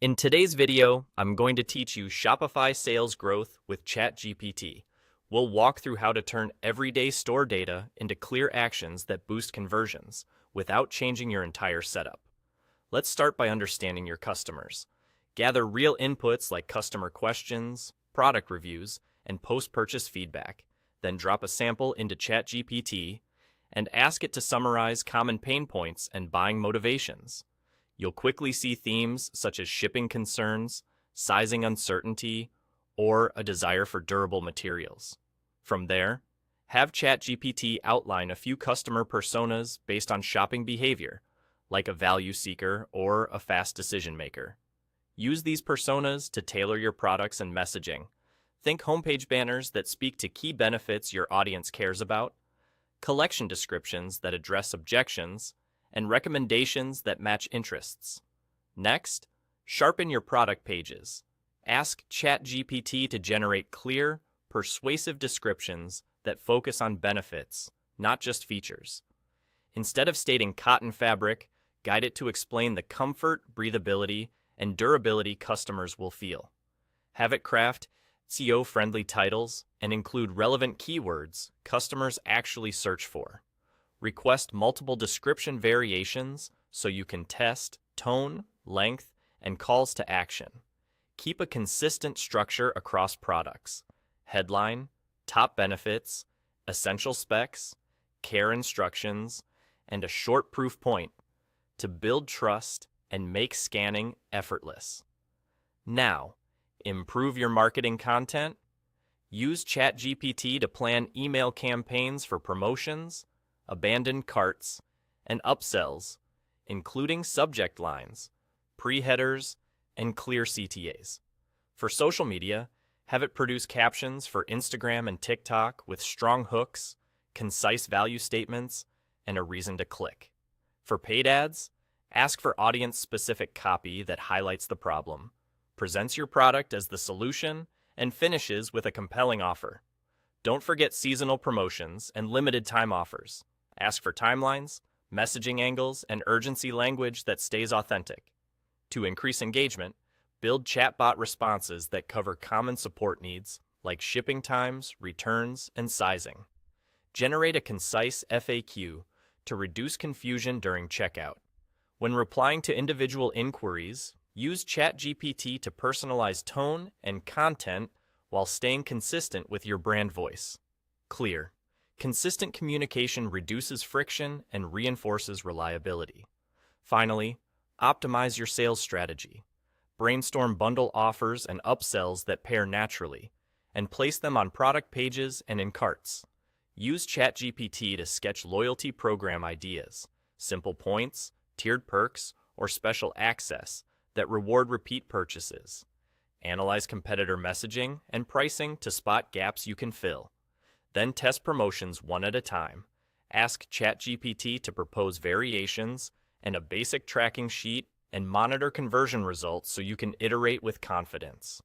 In today's video, I'm going to teach you Shopify Sales Growth with ChatGPT. We'll walk through how to turn everyday store data into clear actions that boost conversions without changing your entire setup. Let's start by understanding your customers. Gather real inputs like customer questions, product reviews, and post-purchase feedback. Then drop a sample into ChatGPT and ask it to summarize common pain points and buying motivations. You'll quickly see themes such as shipping concerns, sizing uncertainty, or a desire for durable materials. From there, have ChatGPT outline a few customer personas based on shopping behavior, like a value seeker or a fast decision maker. Use these personas to tailor your products and messaging. Think homepage banners that speak to key benefits your audience cares about, collection descriptions that address objections, and recommendations that match interests. Next, sharpen your product pages. Ask ChatGPT to generate clear, persuasive descriptions that focus on benefits, not just features. Instead of stating cotton fabric, guide it to explain the comfort, breathability, and durability customers will feel. Have it craft SEO-friendly titles and include relevant keywords customers actually search for. Request multiple description variations so you can test tone, length, and calls to action. Keep a consistent structure across products: headline, top benefits, essential specs, care instructions, and a short proof point to build trust and make scanning effortless. Now, improve your marketing content. Use ChatGPT to plan email campaigns for promotions, abandoned carts, and upsells, including subject lines, pre-headers, and clear CTAs. For social media, have it produce captions for Instagram and TikTok with strong hooks, concise value statements, and a reason to click. For paid ads, ask for audience-specific copy that highlights the problem, presents your product as the solution, and finishes with a compelling offer. Don't forget seasonal promotions and limited time offers. Ask for timelines, messaging angles, and urgency language that stays authentic. To increase engagement, build chatbot responses that cover common support needs like shipping times, returns, and sizing. Generate a concise FAQ to reduce confusion during checkout. When replying to individual inquiries, use ChatGPT to personalize tone and content while staying consistent with your brand voice. Clear, consistent communication reduces friction and reinforces reliability. Finally, optimize your sales strategy. Brainstorm bundle offers and upsells that pair naturally, and place them on product pages and in carts. Use ChatGPT to sketch loyalty program ideas, simple points, tiered perks, or special access that reward repeat purchases. Analyze competitor messaging and pricing to spot gaps you can fill. Then test promotions one at a time. Ask ChatGPT to propose variations and a basic tracking sheet and monitor conversion results so you can iterate with confidence.